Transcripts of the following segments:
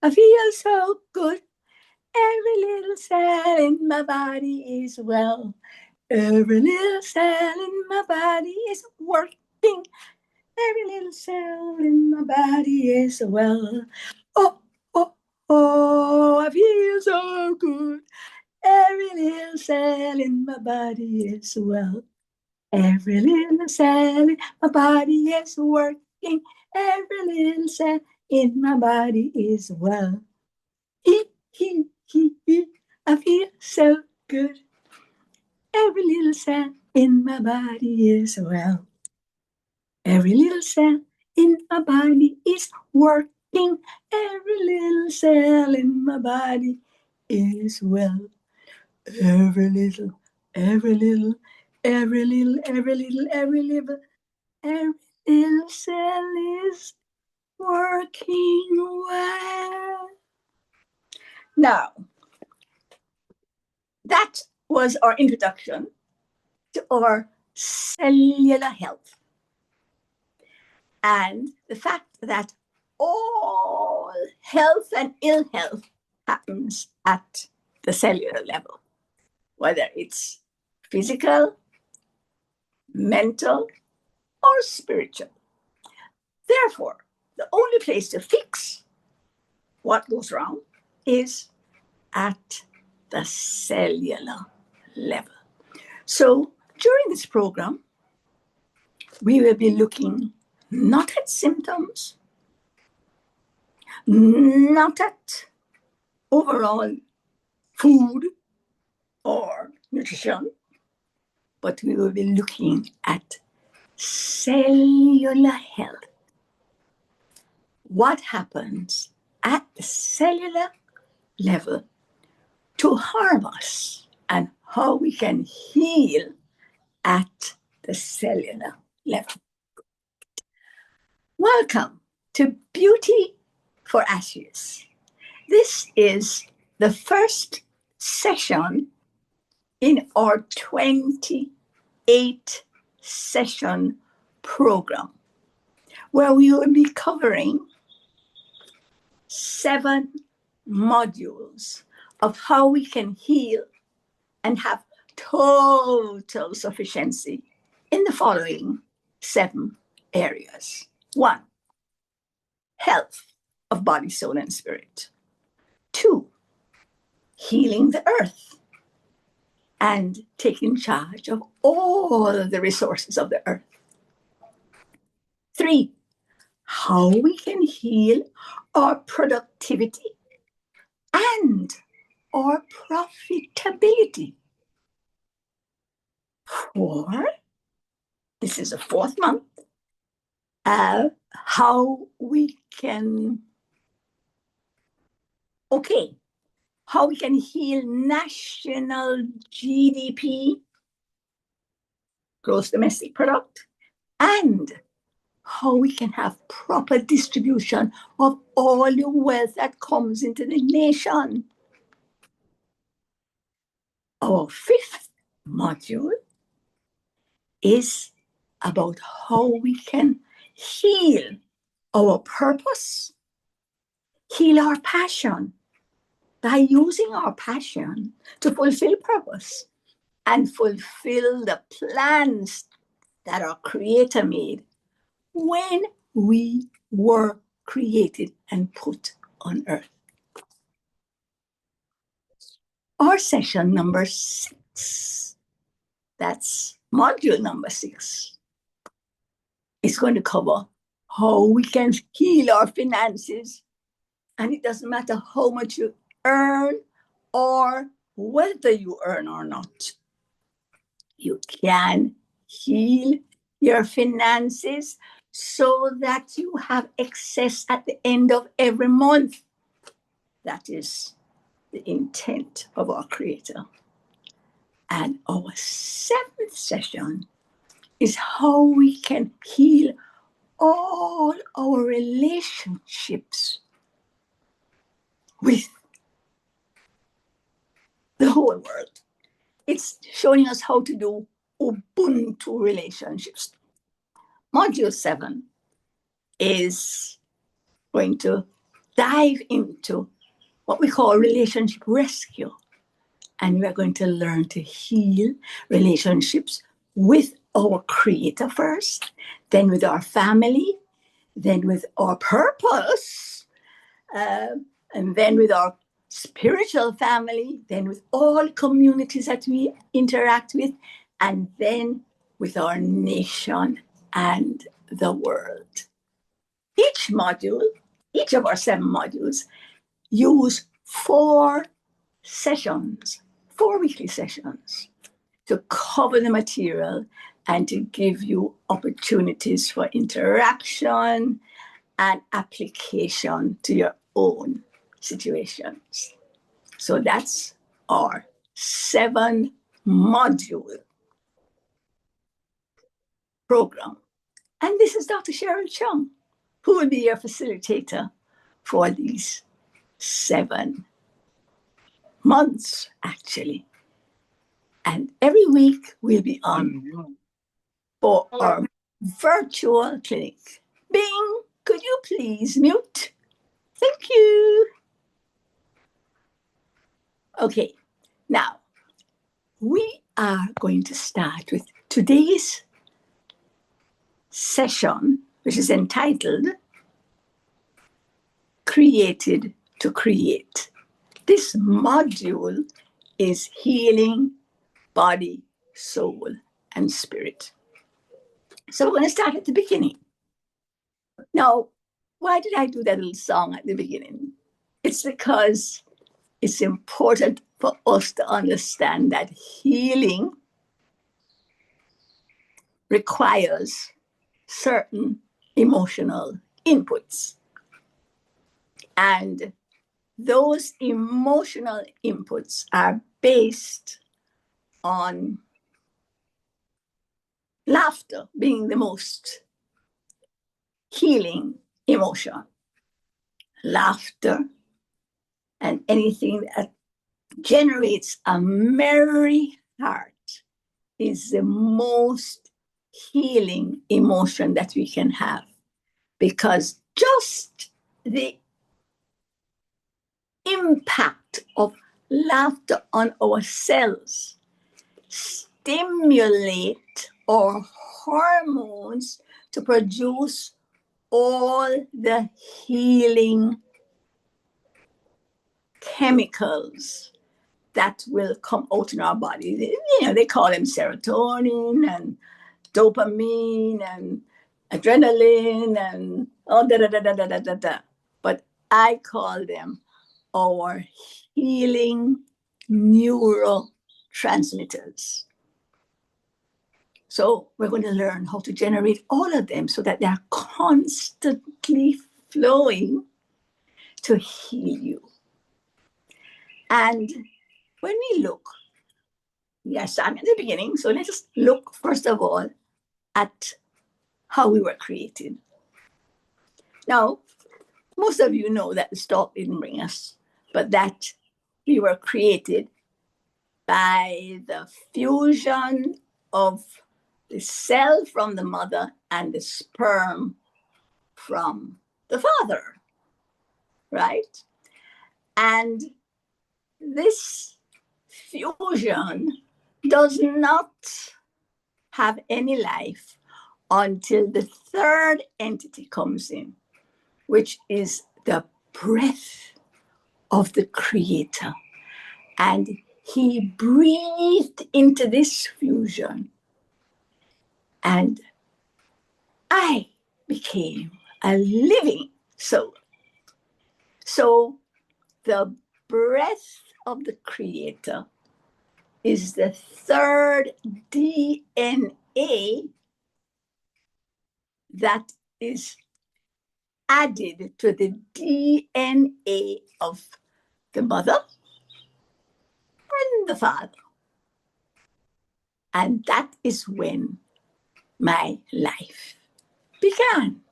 I feel so good. Every little cell in my body is well. Every little cell in my body is working. Every little cell in my body is well. Oh, oh, oh, I feel so good. Every little cell in my body is well. Every little cell in my body is working. Every little cell in my body is well. I feel so good. Every little cell in my body is well. Every little cell in my body is working. Every little cell in my body is well. Every little, every little, every little, every little, every little, every little cell is working well. Now, that was our introduction to our cellular health and the fact that all health and ill health happens at the cellular level, whether it's physical, mental, or spiritual. Therefore, the only place to fix what goes wrong is at the cellular level. So during this program, we will be looking not at symptoms, not at overall food or nutrition, but we will be looking at cellular health. What happens at the cellular level to harm us and how we can heal at the cellular level. Welcome to Beauty for Ashes. This is the first session in our 28 session program, where we will be covering 7 modules of how we can heal and have total sufficiency in the following 7 areas. 1, health of body, soul, and spirit. 2, healing the earth and taking charge of all of the resources of the earth. 3, how we can heal our productivity and our profitability. 4, this is the 4th month, how we can heal national GDP, gross domestic product, and how we can have proper distribution of all the wealth that comes into the nation. Our 5th module is about how we can heal our purpose, heal our passion by using our passion to fulfill purpose and fulfill the plans that our Creator made when we were created and put on earth. Our session number 6, that's module number 6, is going to cover how we can heal our finances. And it doesn't matter how much you earn or whether you earn or not. You can heal your finances so that you have excess at the end of every month. That is the intent of our Creator. And our 7th session is how we can heal all our relationships with the whole world. It's showing us how to do Ubuntu relationships. Module 7 is going to dive into what we call relationship rescue. And we're going to learn to heal relationships with our Creator first, then with our family, then with our purpose, and then with our spiritual family, then with all communities that we interact with, and then with our nation and the world. Each module, each of our 7 modules, use 4 sessions, 4 weekly sessions to cover the material and to give you opportunities for interaction and application to your own situations. So that's our 7 module program. And this is Dr. Cheryl Chung, who will be your facilitator for these 7 months, actually. And every week we'll be on for our virtual clinic. Bing, could you please mute? Thank you. Okay, now we are going to start with today's session, which is entitled Created to Create. This module is healing body, soul, and spirit. So we're going to start at the beginning. Now, why did I do that little song at the beginning? It's because it's important for us to understand that healing requires certain emotional inputs. And those emotional inputs are based on laughter being the most healing emotion. Laughter and anything that generates a merry heart is the most healing emotion that we can have, because just the impact of laughter on our cells stimulate our hormones to produce all the healing chemicals that will come out in our body. You know, they call them serotonin and dopamine and adrenaline and all da. But I call them our healing neurotransmitters. So we're going to learn how to generate all of them so that they're constantly flowing to heal you. And when we look, yes, I'm at the beginning, so let's just look first of all at how we were created. Now, most of you know that the stork didn't bring us, but that we were created by the fusion of the cell from the mother and the sperm from the father, right? And this fusion does not have any life until the 3rd entity comes in, which is the breath of the Creator. And he breathed into this fusion, and I became a living soul. So the breath of the Creator is the 3rd DNA that is added to the DNA of the mother and the father. And that is when my life began.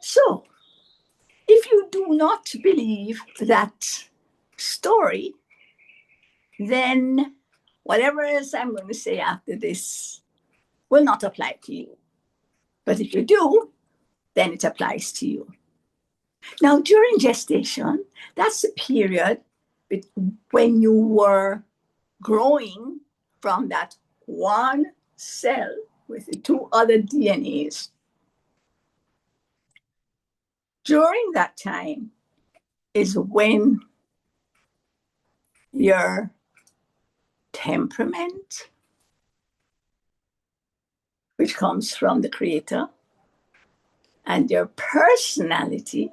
So, if you do not believe that story, then whatever else I'm going to say after this will not apply to you. But if you do, then it applies to you. Now, during gestation, that's the period when you were growing from that one cell with the two other DNAs. During that time is when your temperament, which comes from the Creator, and your personality,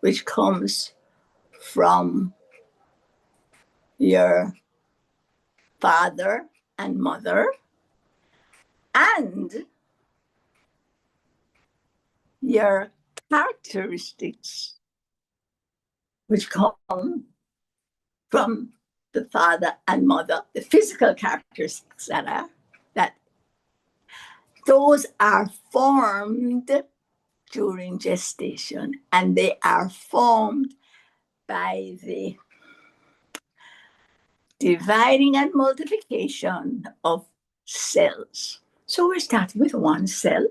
which comes from your father and mother, and your characteristics, which come from the father and mother, the physical characteristics that those are formed during gestation, and they are formed by the dividing and multiplication of cells. So we're starting with one cell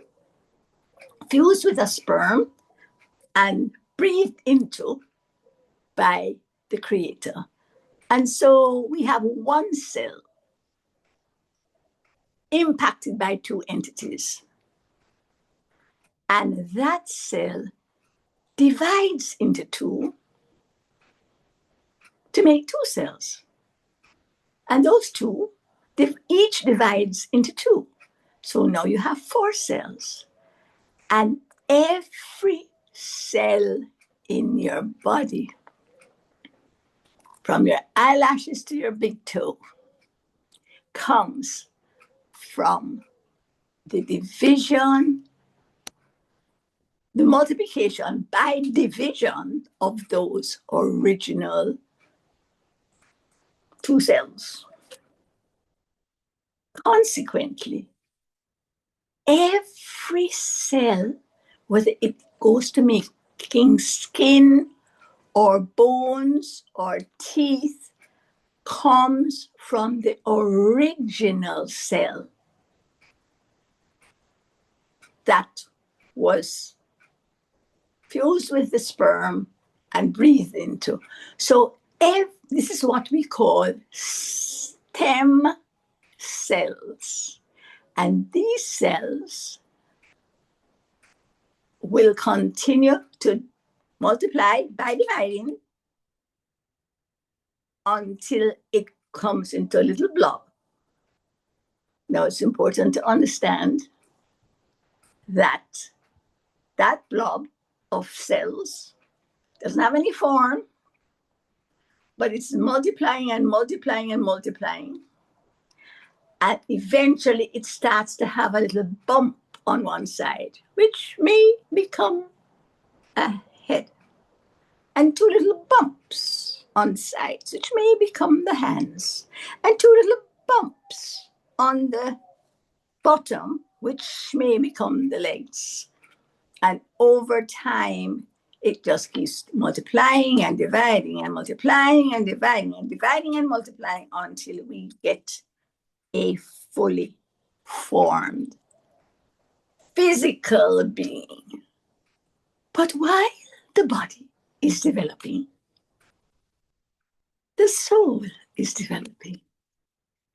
fused with a sperm and breathed into by the Creator. And so we have one cell impacted by two entities. And that cell divides into two to make two cells. And those two, each divides into two. So now you have four cells. And every cell in your body, from your eyelashes to your big toe, comes from the division, the multiplication by division of those original two cells. Consequently, every cell, whether it goes to making skin or bones or teeth, comes from the original cell that was fused with the sperm and breathed into. So this is what we call stem cells. And these cells will continue to multiply by dividing until it comes into a little blob. Now, it's important to understand that that blob of cells doesn't have any form, but it's multiplying and multiplying and multiplying. And eventually it starts to have a little bump on one side, which may become a head, and two little bumps on sides, which may become the hands, and two little bumps on the bottom, which may become the legs. And over time, it just keeps multiplying and dividing and multiplying and dividing and dividing and multiplying until we get a fully formed physical being. But while the body is developing, the soul is developing,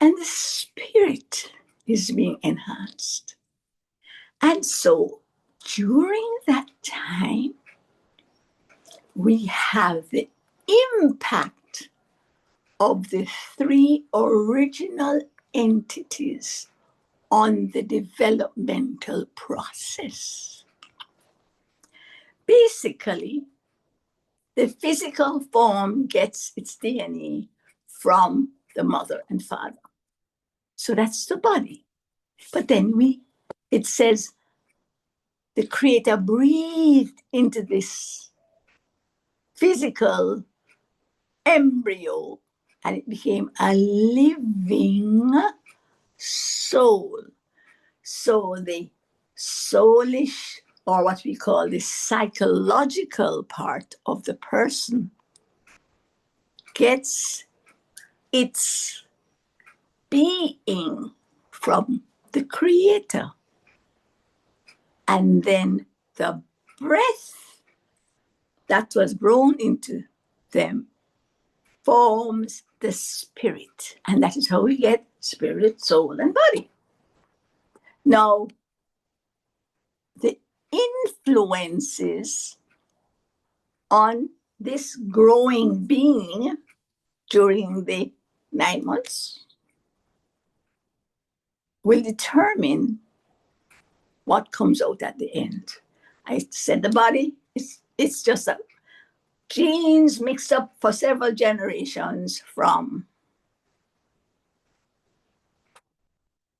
and the spirit is being enhanced. And so during that time, we have the impact of the three original entities on the developmental process. Basically, the physical form gets its DNA from the mother and father. So that's the body. But then it says the Creator breathed into this physical embryo and it became a living soul. So the soulish, or what we call the psychological part of the person, gets its being from the Creator. And then the breath that was grown into them forms the spirit. And that is how we get spirit, soul, and body. Now, the influences on this growing being during the 9 months will determine what comes out at the end. I said the body, it's just a genes mixed up for several generations from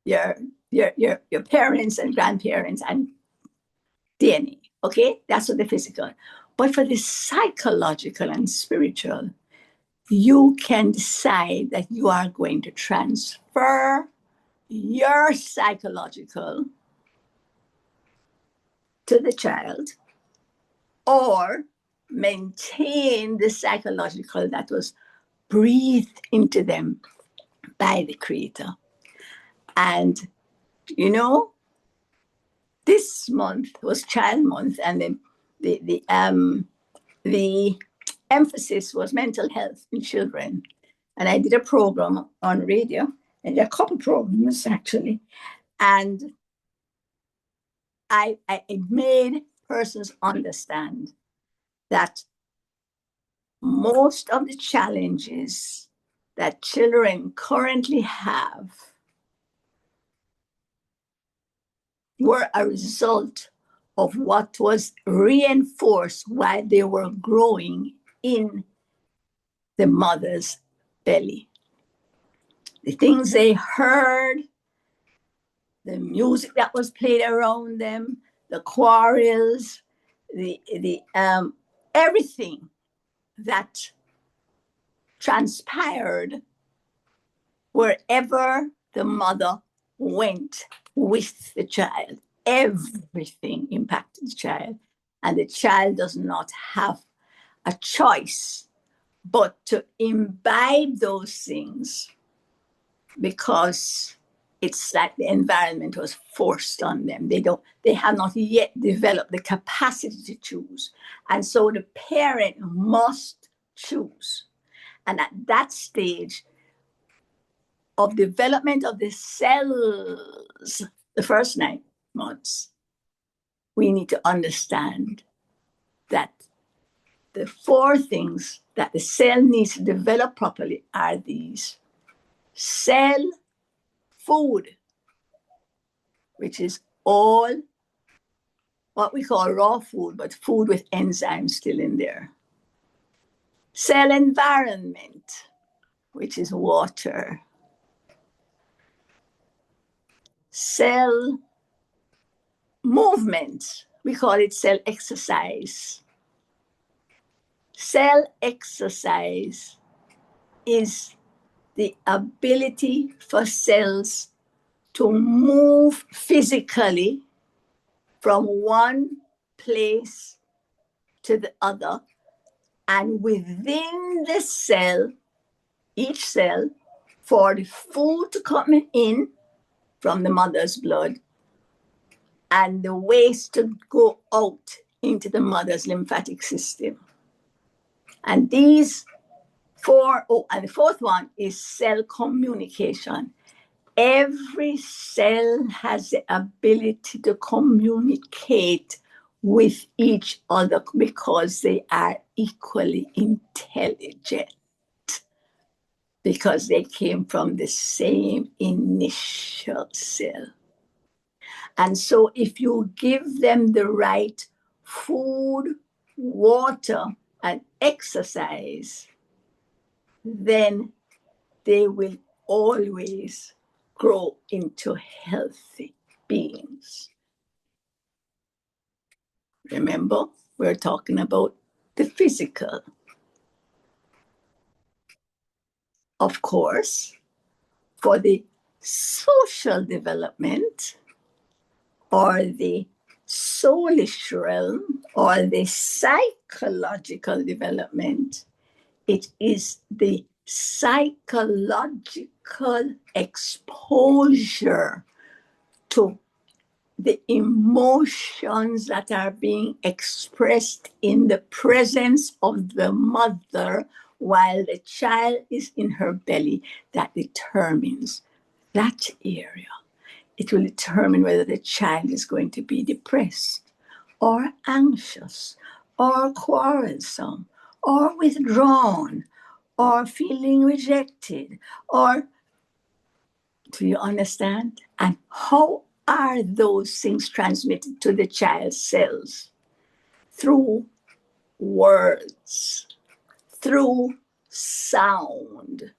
your parents and grandparents and DNA. Okay, that's for the physical. But for the psychological and spiritual, you can decide that you are going to transfer your psychological to the child or maintain the psychological that was breathed into them by the Creator. And, you know, this month was Child Month, and the emphasis was mental health in children. And I did a program on radio, and there are a couple programs actually, and I made persons understand that most of the challenges that children currently have were a result of what was reinforced while they were growing in the mother's belly. The things they heard, the music that was played around them, the quarrels, the everything that transpired wherever the mother went with the child. Everything impacted the child, and the child does not have a choice but to imbibe those things because it's like the environment was forced on them. They have not yet developed the capacity to choose. And so the parent must choose. And at that stage of development of the cells, the first 9 months, we need to understand that the 4 things that the cell needs to develop properly are these: cell food, which is all what we call raw food, but food with enzymes still in there. Cell environment, which is water. Cell movement, we call it cell exercise. Cell exercise is the ability for cells to move physically from one place to the other, and within the cell, each cell, for the food to come in from the mother's blood and the waste to go out into the mother's lymphatic system. And these 4, and the 4th one is cell communication. Every cell has the ability to communicate with each other because they are equally intelligent, because they came from the same initial cell. And so if you give them the right food, water, and exercise, then they will always grow into healthy beings. Remember, we're talking about the physical. Of course, for the social development or the soulish realm or the psychological development, it is the psychological exposure to the emotions that are being expressed in the presence of the mother while the child is in her belly, that determines that area. It will determine whether the child is going to be depressed or anxious or quarrelsome or withdrawn or feeling rejected or, do you understand? And how are those things transmitted to the child's cells? Through words, through sound,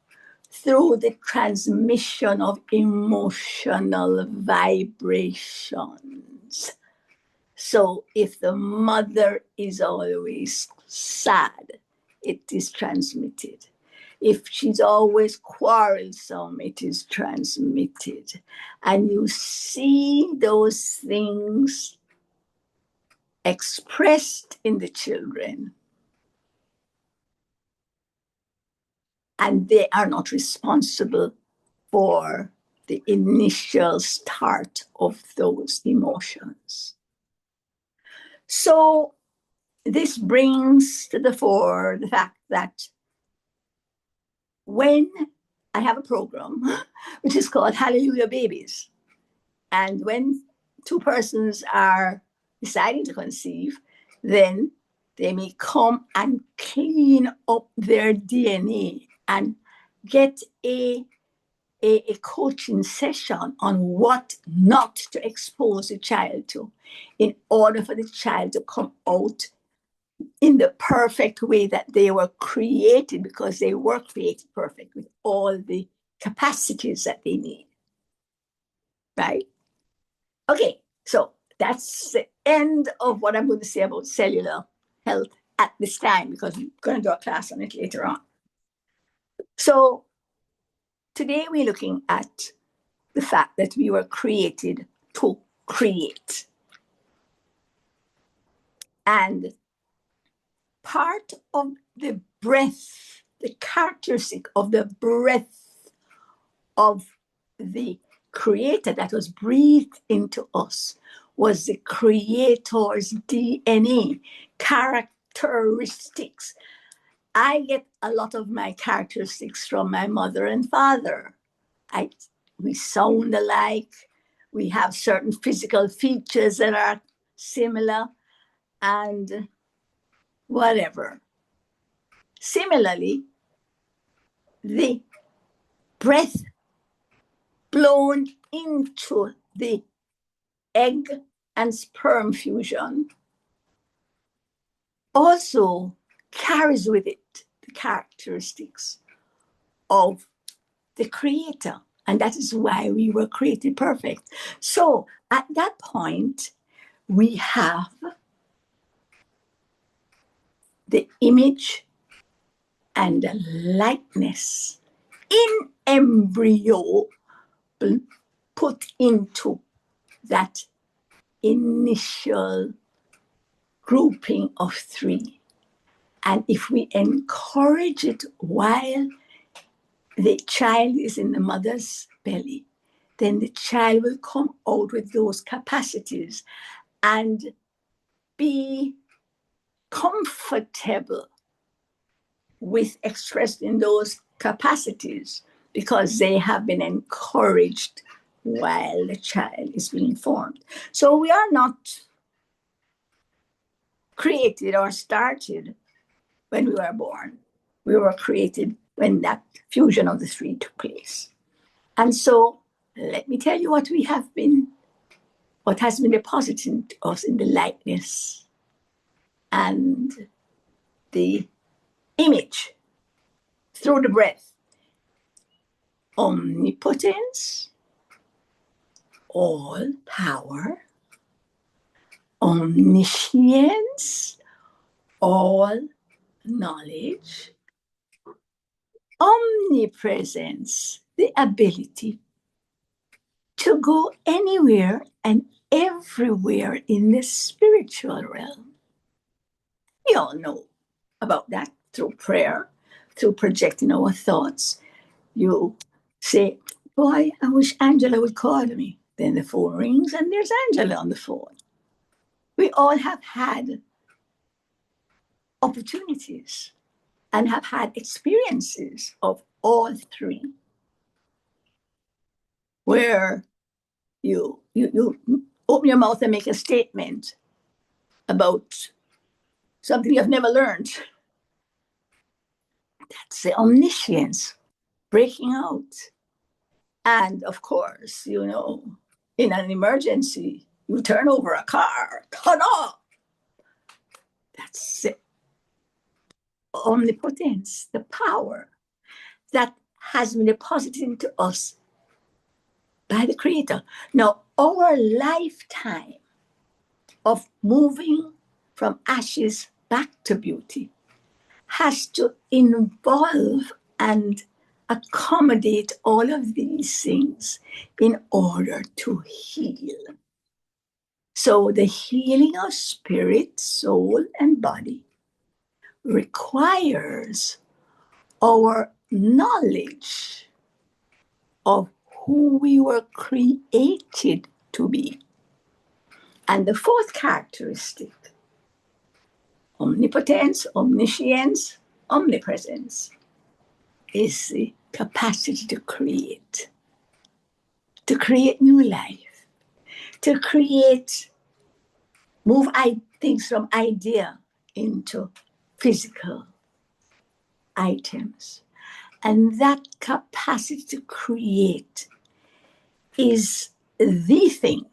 through the transmission of emotional vibrations. So if the mother is always sad, it is transmitted. If she's always quarrelsome, it is transmitted. And you see those things expressed in the children, and they are not responsible for the initial start of those emotions. So this brings to the fore the fact that when I have a program which is called Hallelujah Babies, and when two persons are deciding to conceive, then they may come and clean up their DNA and get a coaching session on what not to expose the child to in order for the child to come out in the perfect way that they were created, because they were created perfect with all the capacities that they need. Right? Okay, so that's the end of what I'm going to say about cellular health at this time, because we're going to do a class on it later on. So today we're looking at the fact that we were created to create. And part of the breath, the characteristic of the breath of the Creator that was breathed into us was the Creator's DNA, characteristics. I get a lot of my characteristics from my mother and father. We sound alike. We have certain physical features that are similar, and whatever. Similarly, the breath blown into the egg and sperm fusion also carries with it the characteristics of the Creator. And that is why we were created perfect. So at that point, we have the image and the likeness in embryo put into that initial grouping of three. And if we encourage it while the child is in the mother's belly, then the child will come out with those capacities and be comfortable with expressing those capacities, because they have been encouraged while the child is being formed. So we are not created or started when we were born. We were created when that fusion of the three took place. And so let me tell you what has been deposited to us in the likeness and the image through the breath. Omnipotence, all power, omniscience, all knowledge, omnipresence, the ability to go anywhere and everywhere in the spiritual realm. We all know about that through prayer, through projecting our thoughts. You say, boy, I wish Angela would call me. Then the phone rings and there's Angela on the phone. We all have had opportunities and have had experiences of all three, where you open your mouth and make a statement about something you've never learned. That's the omniscience breaking out. And of course, in an emergency, you turn over a car, ta-da! That's the omnipotence, the power that has been deposited into us by the Creator. Now, our lifetime of moving from ashes back to beauty has to involve and accommodate all of these things in order to heal. So the healing of spirit, soul, and body requires our knowledge of who we were created to be. And the fourth characteristic, omnipotence, omniscience, omnipresence, is the capacity to create new life, to create, move things from idea into physical items. And that capacity to create is the thing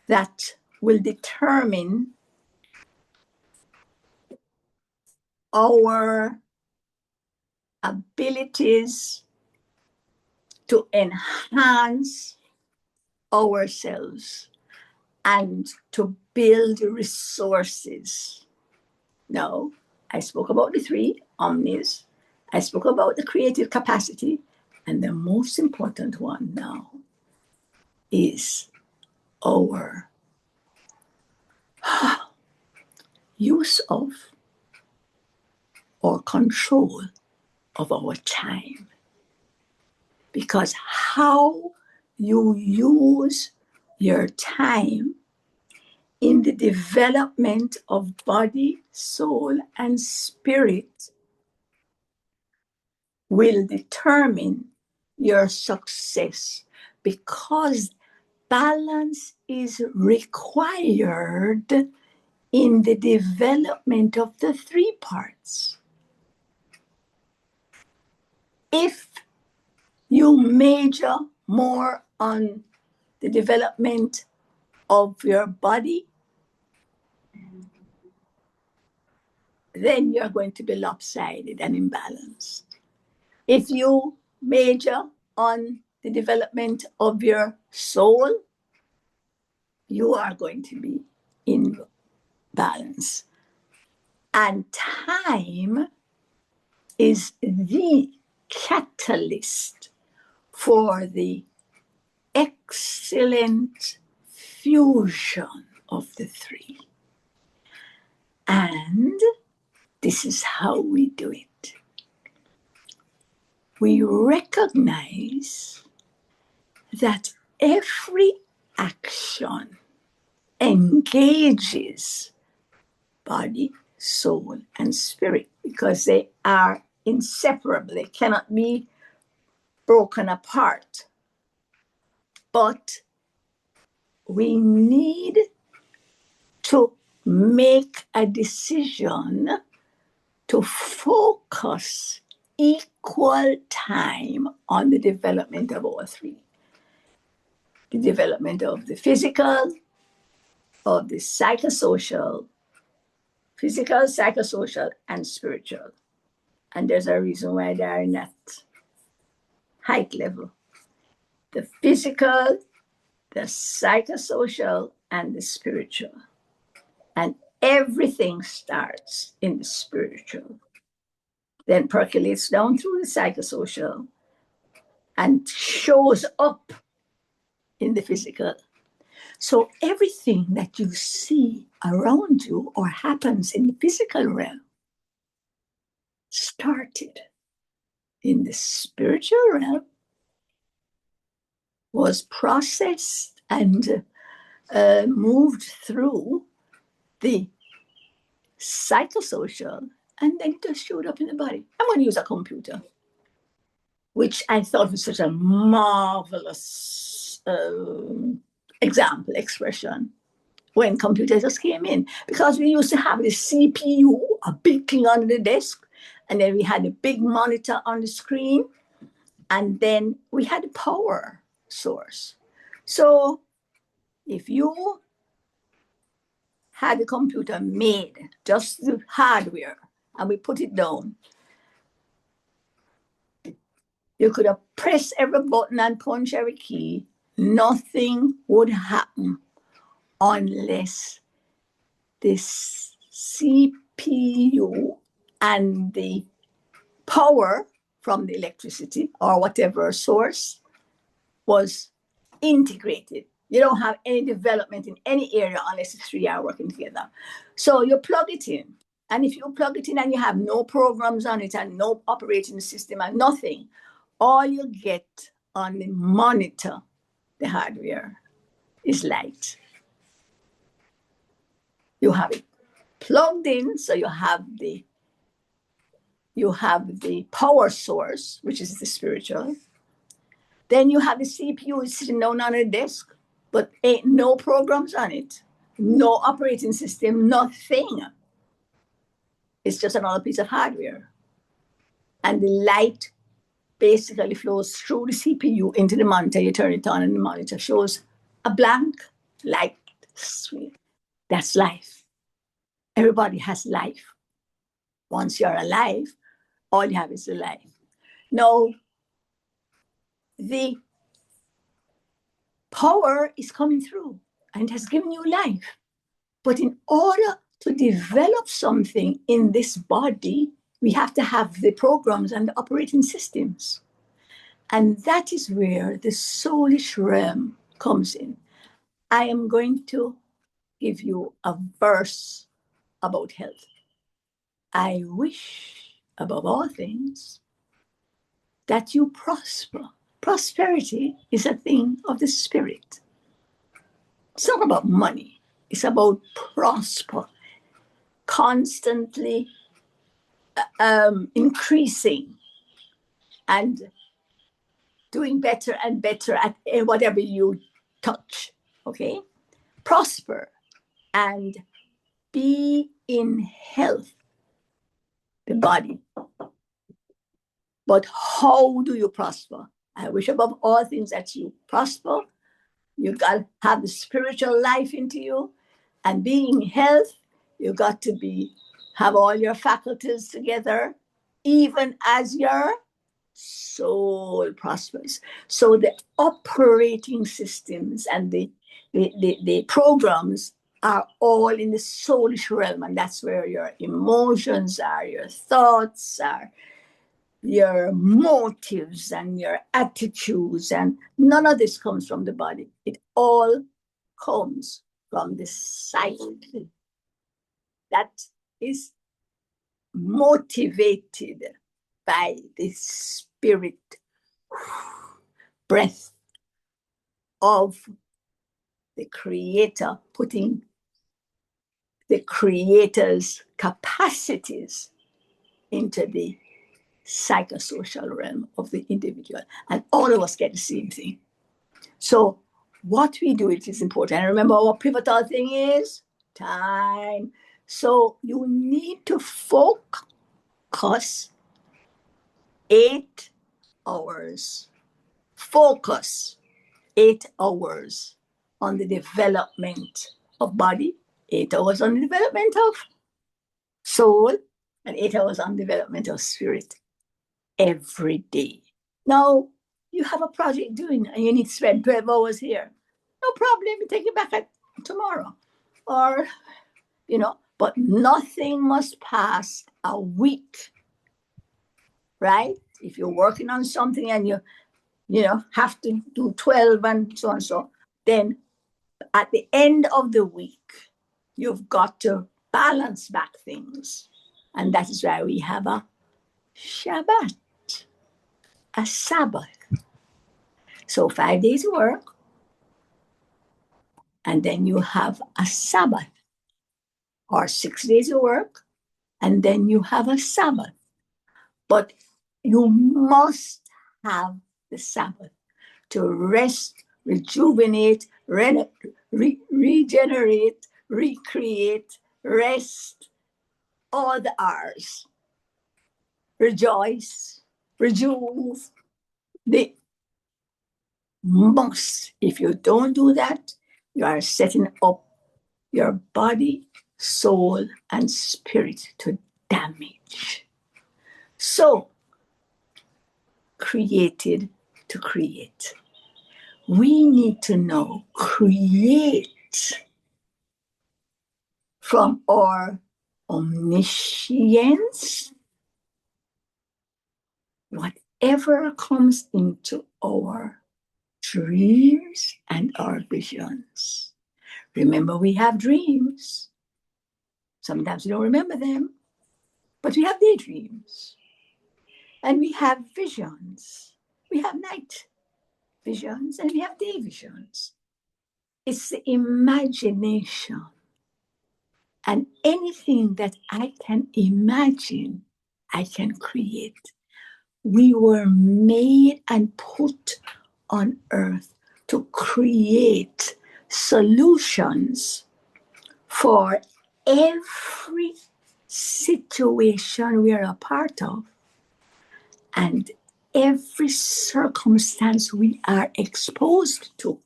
that will determine our abilities to enhance ourselves and to build resources. Now, I spoke about the three omnis. I spoke about the creative capacity. And the most important one now is our use of or control of our time. Because how you use your time in the development of body, soul, and spirit will determine your success, because balance is required in the development of the three parts. If you major more on the development of your body, then you're going to be lopsided and imbalanced. If you major on the development of your soul, you are going to be in balance. And time is the catalyst for the excellent fusion of the three. And this is how we do it. We recognize that every action engages body, soul, and spirit, because they are inseparable. They cannot be broken apart. But we need to make a decision to focus equal time on the development of all three. The development of the physical, of the psychosocial, and spiritual. And there's a reason why they are in that height level. The physical, the psychosocial, and the spiritual. And everything starts in the spiritual, then percolates down through the psychosocial and shows up in the physical. So everything that you see around you or happens in the physical realm started in the spiritual realm was processed and moved through the psychosocial, and then it just showed up in the body. I'm going to use a computer, which I thought was such a marvelous expression when computers just came in. Because we used to have the CPU, a big thing on the desk, and then we had a big monitor on the screen, and then we had a power source. So if you had a computer made, just the hardware, and we put it down, you could have pressed every button and punched every key. Nothing would happen unless this CPU and the power from the electricity or whatever source was integrated. You don't have any development in any area unless the three are working together. So you plug it in. And if you plug it in and you have no programs on it and no operating system and nothing, all you get on the monitor, the hardware, is light. You have it plugged in, so you have the power source, which is the spiritual. Then you have the CPU sitting down on a desk, but ain't no programs on it, no operating system, nothing. It's just another piece of hardware. And the light basically flows through the CPU into the monitor. You turn it on and the monitor shows a blank light screen. That's life. Everybody has life. Once you're alive, all you have is a life. Now, the power is coming through and has given you life. But in order to develop something in this body, we have to have the programs and the operating systems. And that is where the soulish realm comes in. I am going to give you a verse about health. I wish above all things that you prosper. Prosperity is a thing of the spirit. It's not about money. It's about prosper, constantly increasing and doing better and better at whatever you touch, okay? Prosper and be in health, the body. But how do you prosper? I wish above all things that you prosper. You got to have the spiritual life into you, and being in health, you got to have all your faculties together, even as your soul prospers. So the operating systems and the programs are all in the soulish realm, and that's where your emotions are, your thoughts are, your motives and your attitudes, and none of this comes from the body. It all comes from the psyche that is motivated by the spirit breath of the creator, putting the creator's capacities into the psychosocial realm of the individual. And all of us get the same thing. So what we do, it is important. And remember, our pivotal thing is time. So you need to focus 8 hours. Focus 8 hours on the development of body, 8 hours on the development of soul, and 8 hours on development of spirit every day. Now, you have a project doing and you need to spend 12 hours here. No problem, you take it back tomorrow. Or, but nothing must pass a week, right? If you're working on something and you have to do 12 and so on, then at the end of the week, you've got to balance back things. And that is why we have a Shabbat, a Sabbath. So 5 days of work, and then you have a Sabbath, or 6 days of work, and then you have a Sabbath. But you must have the Sabbath to rest, rejuvenate, regenerate, recreate, rest, all the R's. Rejoice, rejuve. They must. If you don't do that, you are setting up your body, soul, and spirit to damage. So, created to create. We need to know, create from our omniscience, whatever comes into our dreams and our visions. Remember, we have dreams. Sometimes we don't remember them, but we have daydreams. And we have visions. We have night visions and we have day visions. It's the imagination. And anything that I can imagine, I can create. We were made and put on earth to create solutions for every situation we are a part of and every circumstance we are exposed to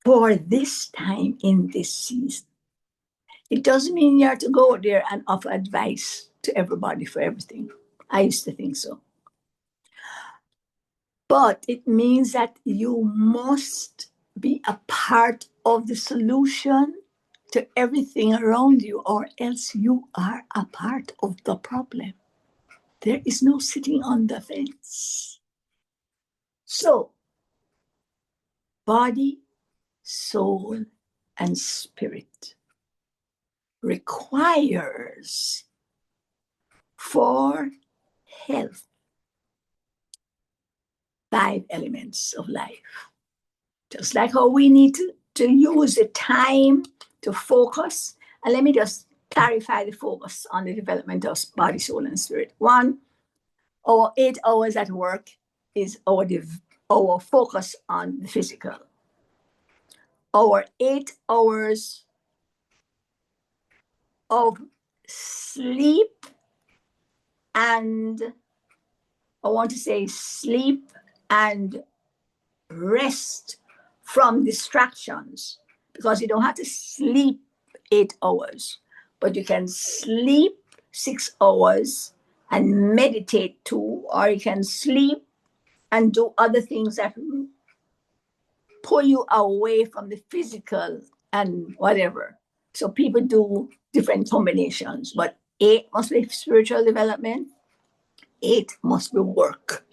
for this time in this season. It doesn't mean you have to go there and offer advice to everybody for everything. I used to think so. But it means that you must be a part of the solution to everything around you, or else you are a part of the problem. There is no sitting on the fence. So, body, soul, and spirit requires for health 5 elements of life. Just like how we need to use the time to focus. And let me just clarify the focus on the development of body, soul, and spirit. 1, our 8 hours at work is our focus on the physical. Our 8 hours of sleep, and I want to say sleep and rest from distractions, because you don't have to sleep 8 hours, but you can sleep 6 hours and meditate 2, or you can sleep and do other things that pull you away from the physical and whatever. So people do different combinations, but 8 must be spiritual development, 8 must be work,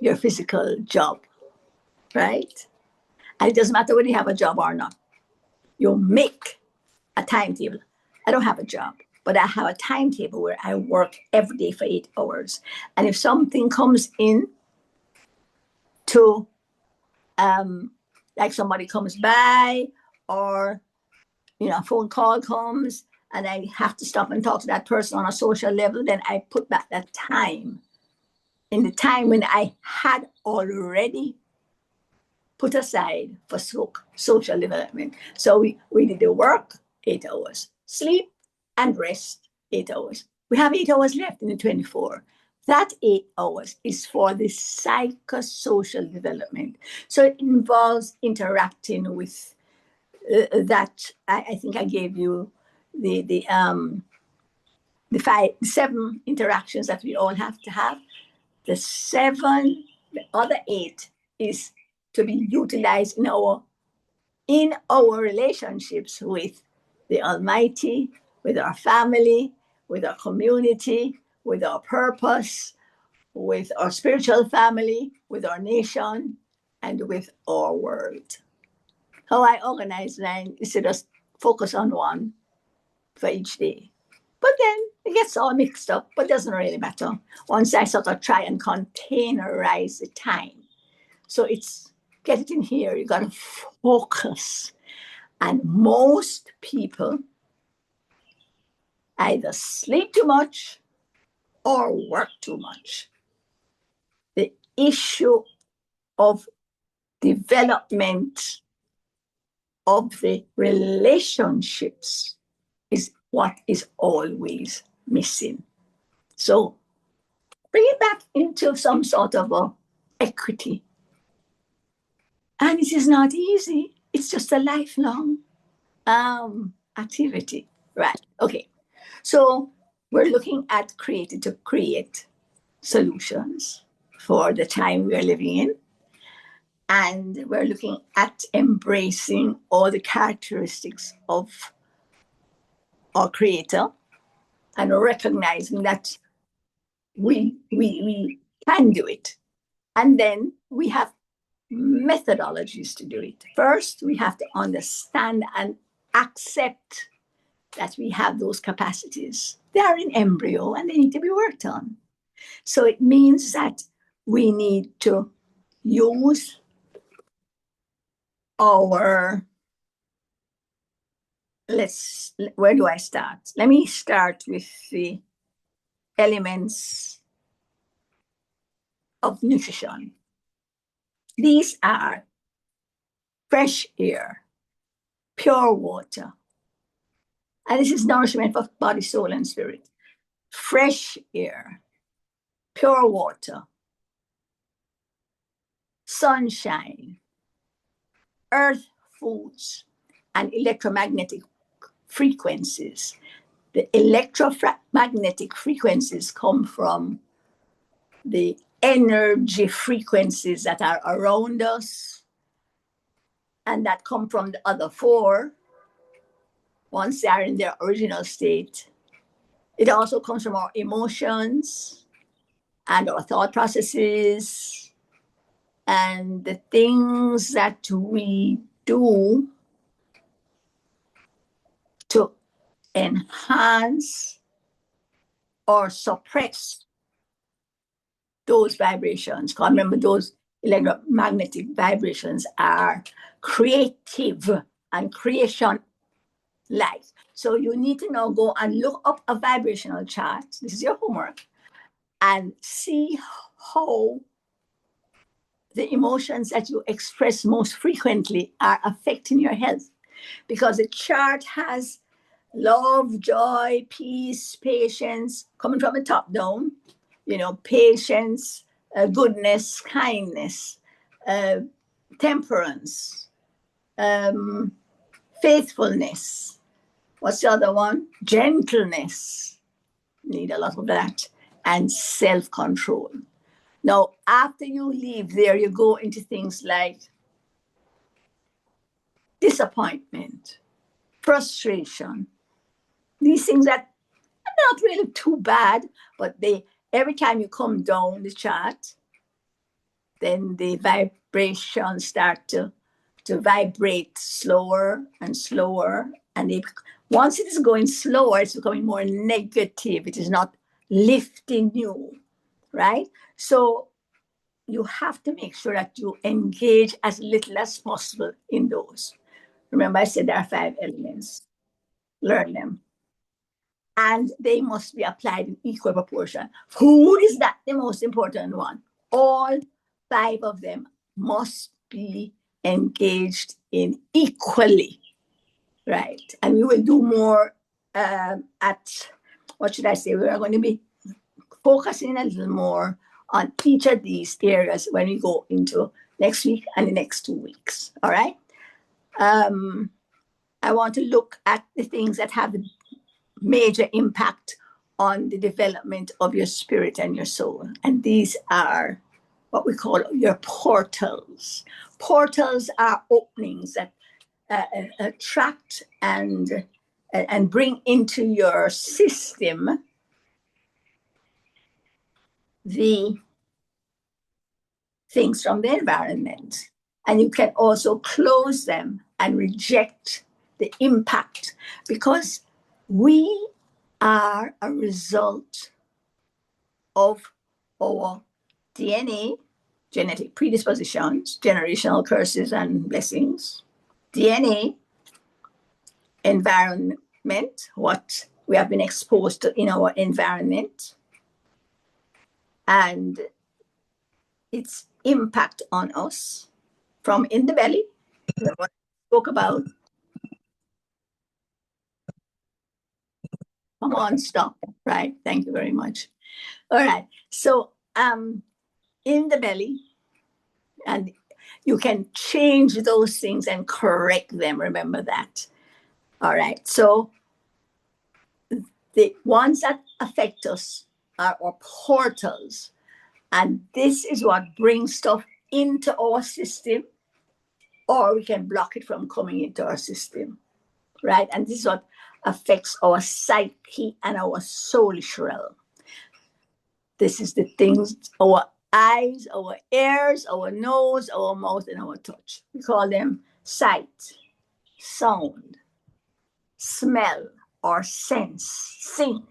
your physical job, right? And it doesn't matter whether you have a job or not. You make a timetable. I don't have a job, but I have a timetable where I work every day for 8 hours. And if something comes in to, like somebody comes by, or a phone call comes and I have to stop and talk to that person on a social level, then I put back that time in the time when I had already put aside for social development. So we did the work, 8 hours, sleep and rest, 8 hours. We have 8 hours left in the 24. That 8 hours is for the psychosocial development. So it involves interacting with that. I think I gave you the 7 interactions that we all have to have. The other 8 is to be utilized in our relationships with the Almighty, with our family, with our community, with our purpose, with our spiritual family, with our nation, and with our world. How I organize mine is to just focus on one for each day. But then it gets all mixed up, but doesn't really matter once I sort of try and containerize the time. So it's get it in here, you got to focus. And most people either sleep too much or work too much. The issue of development of the relationships is what is always missing. So bring it back into some sort of a equity. And it is not easy. It's just a lifelong activity. Right. Okay. So we're looking at creating to create solutions for the time we're living in. And we're looking at embracing all the characteristics of our creator and recognizing that we can do it. And then we have methodologies to do it. First, we have to understand and accept that we have those capacities. They are in embryo and they need to be worked on. So it means that we need to use our, where do I start? Let me start with the elements of nutrition. These are fresh air, pure water. And this is nourishment for body, soul, and spirit. Fresh air, pure water, sunshine, earth foods, and electromagnetic frequencies. The electromagnetic frequencies come from the energy frequencies that are around us and that come from the other four once they are in their original state. It also comes from our emotions and our thought processes and the things that we do to enhance or suppress those vibrations. Because remember, those electromagnetic vibrations are creative and creation like. So you need to now go and look up a vibrational chart. This is your homework. And see how the emotions that you express most frequently are affecting your health. Because the chart has love, joy, peace, patience, coming from the top down, patience, goodness, kindness, temperance, faithfulness. What's the other one? Gentleness. Need a lot of that. And self-control. Now, after you leave there, you go into things like disappointment, frustration. These things that are not really too bad, but every time you come down the chart, then the vibrations start to vibrate slower and slower. And once it is going slower, it's becoming more negative. It is not lifting you, right? So you have to make sure that you engage as little as possible in those. Remember, I said there are 5 elements. Learn them. And they must be applied in equal proportion. Food is that the most important one. All 5 of them must be engaged in equally, right? And we will do more at, what should I say? We are going to be focusing a little more on each of these areas when we go into next week and the next 2 weeks, all right? I want to look at the things that have major impact on the development of your spirit and your soul. And these are what we call your portals. Portals are openings that attract and bring into your system the things from the environment. And you can also close them and reject the impact, because we are a result of our DNA, genetic predispositions, generational curses and blessings, DNA, environment, what we have been exposed to in our environment, and its impact on us from in the belly, what I spoke about. Come on, stop. Right. Thank you very much. All right. So in the belly, and you can change those things and correct them. Remember that. All right. So the ones that affect us are our portals. And this is what brings stuff into our system, or we can block it from coming into our system. Right. And this is what affects our psyche and our soulish realm. This is the things, our eyes, our ears, our nose, our mouth, and our touch. We call them sight, sound, smell, or sense, sing,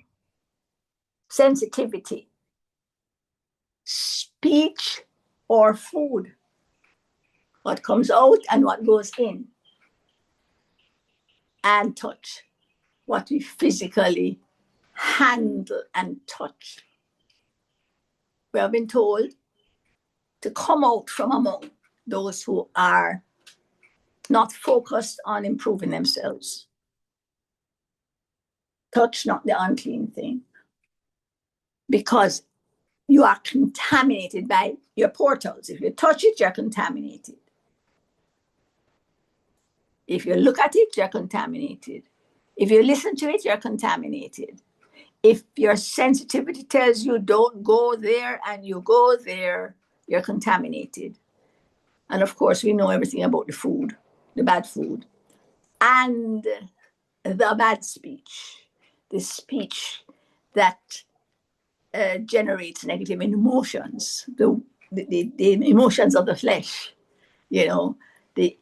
sensitivity, speech, or food, what comes out and what goes in, and touch, what we physically handle and touch. We have been told to come out from among those who are not focused on improving themselves. Touch not the unclean thing, because you are contaminated by your portals. If you touch it, you're contaminated. If you look at it, you're contaminated. If you listen to it, you're contaminated. If your sensitivity tells you don't go there and you go there, you're contaminated. And of course, we know everything about the food, the bad food, and the bad speech, the speech that generates negative emotions, the emotions of the flesh, you know, the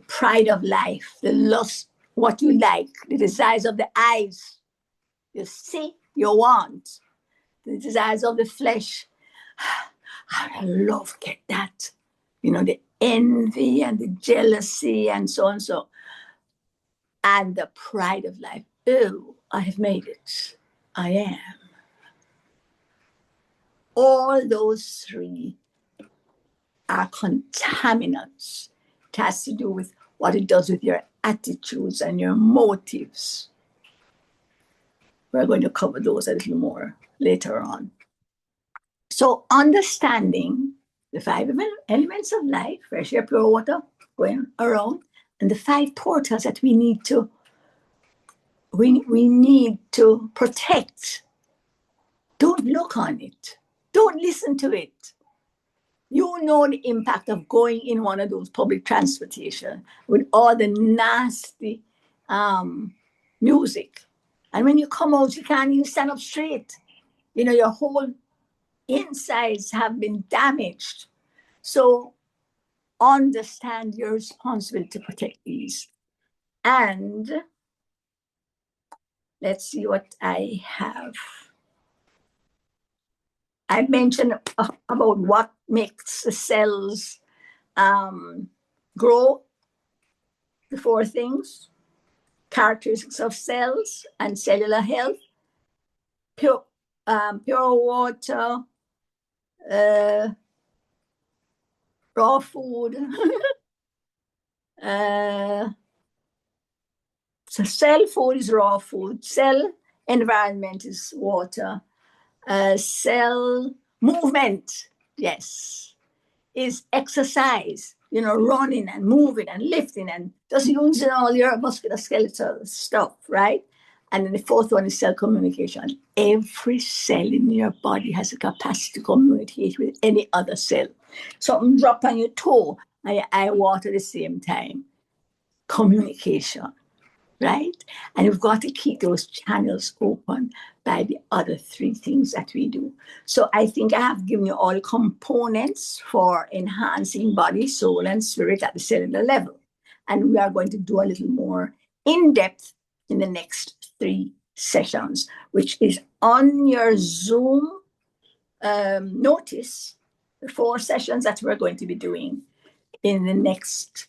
pride of life, the lust, what you like, the desires of the eyes, you see, you want, the desires of the flesh. I love get that, you know, the envy and the jealousy and so on, so, and the pride of life. Oh, I have made it. I am. All those three are contaminants. It has to do with what it does with your attitudes and your motives. We're going to cover those a little more later on. So understanding the five elements of life, fresh air, pure water, going around, and the five portals that we need to protect. Don't look on it. Don't listen to it. You know the impact of going in one of those public transportation with all the nasty music. And when you come out, you can't even stand up straight. You know, your whole insides have been damaged. So understand your responsibility to protect these. And let's see what I have. I mentioned about what makes the cells grow, the four things, characteristics of cells and cellular health, pure water, raw food. So cell food is raw food, cell environment is water, cell movement, yes, is exercise, you know, running and moving and lifting and just using all your musculoskeletal stuff, right? And then the fourth one is cell communication. Every cell in your body has a capacity to communicate with any other cell. Something drop on your toe and your eye water at the same time. Communication, right? And we've got to keep those channels open by the other three things that we do. So I think I have given you all components for enhancing body, soul, and spirit at the cellular level. And we are going to do a little more in depth in the next 3 sessions, which is on your Zoom notice, the 4 sessions that we're going to be doing in the next,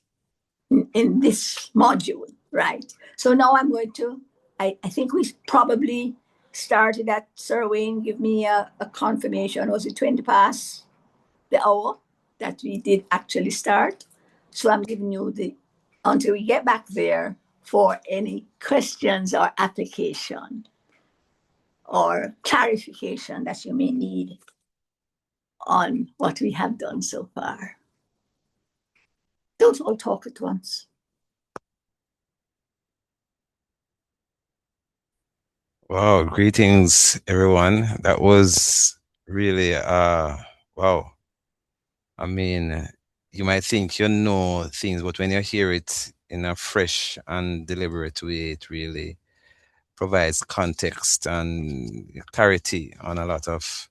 in this module, right? So now I'm going to, I think we probably started at, Sir Wayne, give me a confirmation. Was it 20 past the hour that we did actually start? So I'm giving you until we get back there for any questions or application or clarification that you may need on what we have done so far. Don't all talk at once. Wow, greetings everyone. That was really wow. I mean, you might think you know things, but when you hear it in a fresh and deliberate way, it really provides context and clarity on a lot of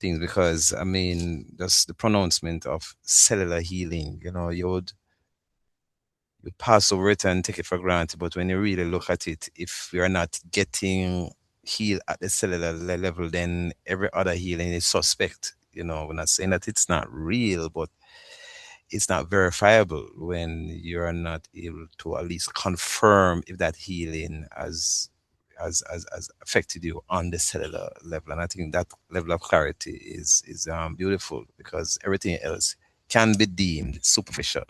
things. Because I mean, just the pronouncement of cellular healing, you pass over it and take it for granted. But when you really look at it, if we are not getting healed at the cellular level, then every other healing is suspect. We're not saying that it's not real, but it's not verifiable when you're not able to at least confirm if that healing has affected you on the cellular level. And I think that level of clarity is beautiful, because everything else can be deemed superficial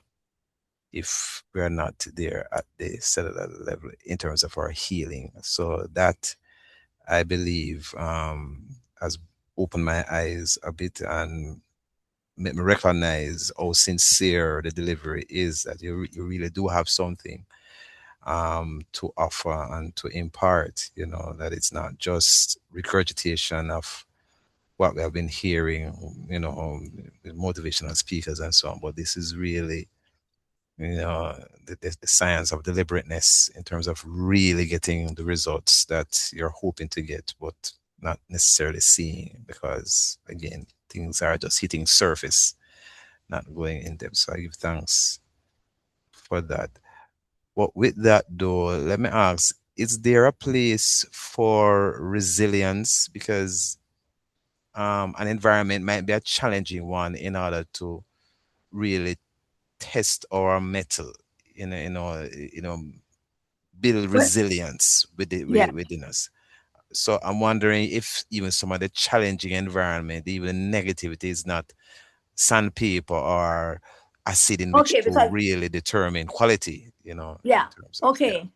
if we're not there at the cellular level in terms of our healing. So that, I believe, has opened my eyes a bit and made me recognize how sincere the delivery is, that you really do have something to offer and to impart, that it's not just regurgitation of what we have been hearing, with motivational speakers and so on, but this is really, the science of deliberateness in terms of really getting the results that you're hoping to get, but not necessarily seeing, because again, things are just hitting surface, not going in depth. So I give thanks for that. But with that though, let me ask, is there a place for resilience? Because an environment might be a challenging one in order to really test our metal, build But resilience yeah, within us. So I'm wondering if even some of the challenging environment, even negativity, is not sandpaper or acid in which okay, to because really determine quality, in yeah, terms of, yeah. okay.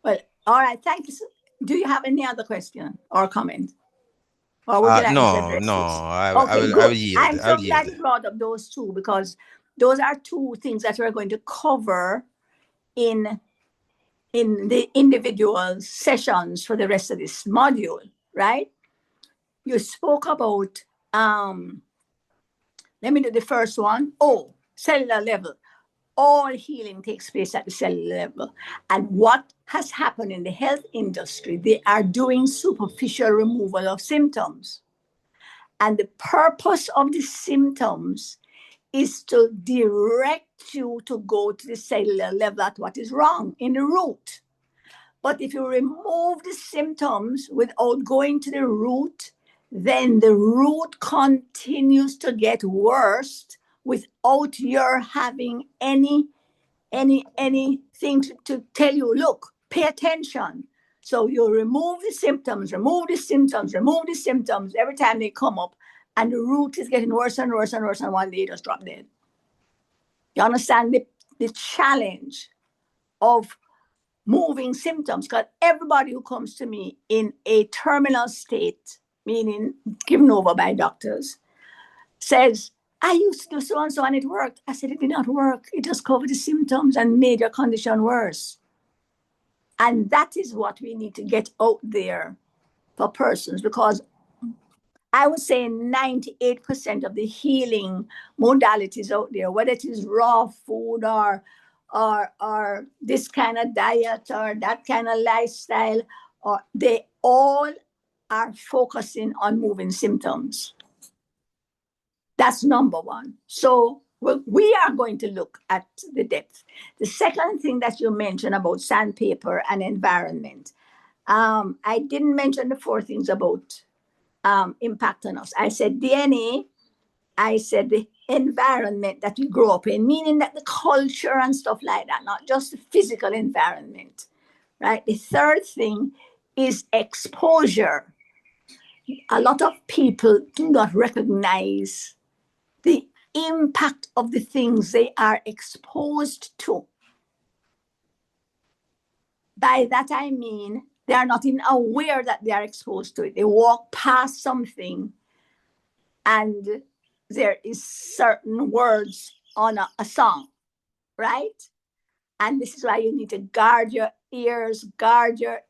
Well, all right, thank you. Do you have any other question or comment? Or would you like me to No, address no, this? I Okay, will, I will good. yield. I'm I'll so glad yield. you brought up those two, because those are two things that we're going to cover in the individual sessions for the rest of this module, right? You spoke about, let me do the first one. Oh, cellular level. All healing takes place at the cellular level. And what has happened in the health industry, they are doing superficial removal of symptoms. And the purpose of the symptoms is to direct you to go to the cellular level at what is wrong in the root. But if you remove the symptoms without going to the root, then the root continues to get worse without your having anything to tell you, look, pay attention. So you remove the symptoms, remove the symptoms, remove the symptoms every time they come up, and the root is getting worse and worse and worse, and one day you just drop dead. You understand the challenge of moving symptoms? Because everybody who comes to me in a terminal state, meaning given over by doctors, says, I used to do so and so and it worked. I said, it did not work. It just covered the symptoms and made your condition worse. And that is what we need to get out there for persons, because I would say 98% of the healing modalities out there, whether it is raw food or this kind of diet or that kind of lifestyle, or they all are focusing on moving symptoms. That's number one. So Well, we are going to look at the depth. The second thing that you mentioned about sandpaper and environment, I didn't mention the four things about impact on us. I said DNA, I said the environment that we grow up in, meaning that the culture and stuff like that, not just the physical environment, right? The third thing is exposure. A lot of people do not recognize the impact of the things they are exposed to. By that I mean they are not even aware that they are exposed to it. They walk past something and there is certain words on a song, right? And this is why you need to guard your ears, guard your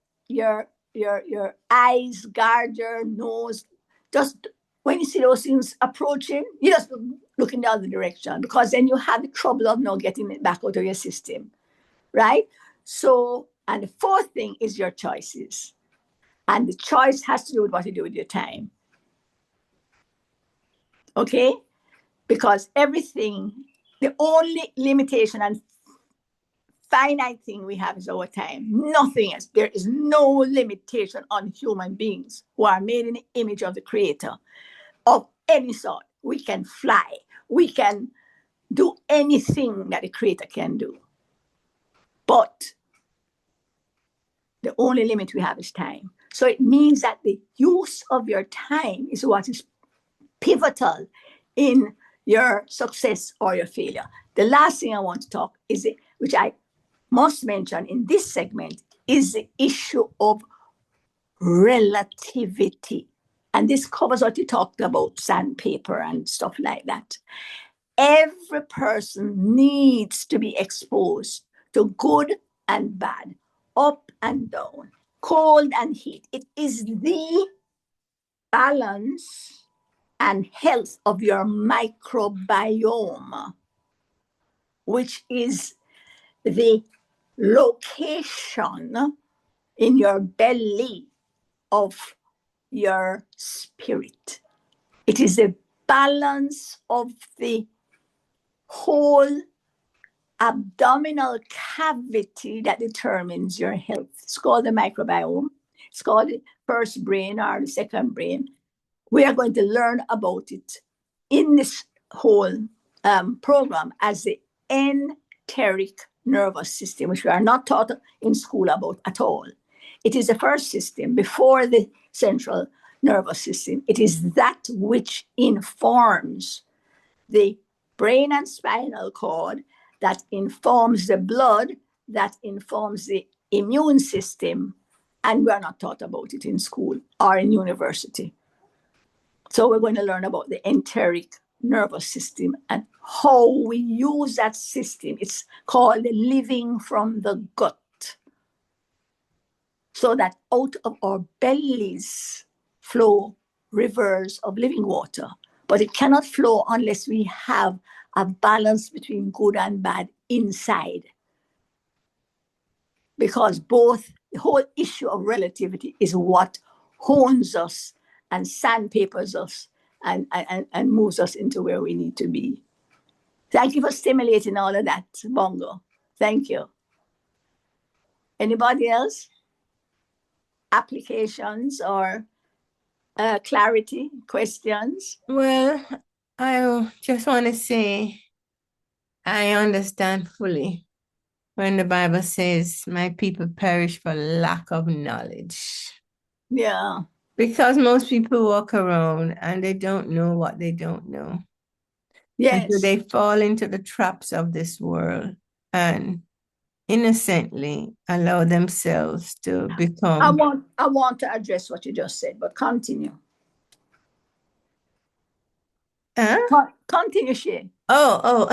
eyes, guard your nose. Just when you see those things approaching, you just look in the other direction, because then you have the trouble of not getting it back out of your system, right? So, and the fourth thing is your choices. And the choice has to do with what you do with your time. Okay? Because everything, the only limitation and finite thing we have is our time. Nothing else. There is no limitation on human beings who are made in the image of the Creator of any sort. We can fly. We can do anything that the Creator can do. But the only limit we have is time. So it means that the use of your time is what is pivotal in your success or your failure. The last thing I want to talk is, which I must mention in this segment, is the issue of relativity. And this covers what you talked about, sandpaper and stuff like that. Every person needs to be exposed to good and bad, up and down, cold and heat. It is the balance and health of your microbiome, which is the location in your belly of your spirit. It is the balance of the whole abdominal cavity that determines your health. It's called the microbiome. It's called the first brain or the second brain. We are going to learn about it in this whole program as the enteric nervous system, which we are not taught in school about at all. It is the first system before the central nervous system. It is that which informs the brain and spinal cord, that informs the blood, that informs the immune system, and we are not taught about it in school or in university. So we're going to learn about the enteric nervous system and how we use that system. It's called living from the gut. So that out of our bellies flow rivers of living water. But it cannot flow unless we have a balance between good and bad inside. Because both, the whole issue of relativity is what hones us and sandpapers us and moves us into where we need to be. Thank you for stimulating all of that, Bongo. Thank you. Anybody else? Applications or clarity, questions? Well, I just want to say I understand fully when the Bible says, my people perish for lack of knowledge. Yeah. Because most people walk around and they don't know what they don't know. Yes. And so they fall into the traps of this world and innocently allow themselves to become. I want to address what you just said, but continue. Huh? Continue, Shay. Oh,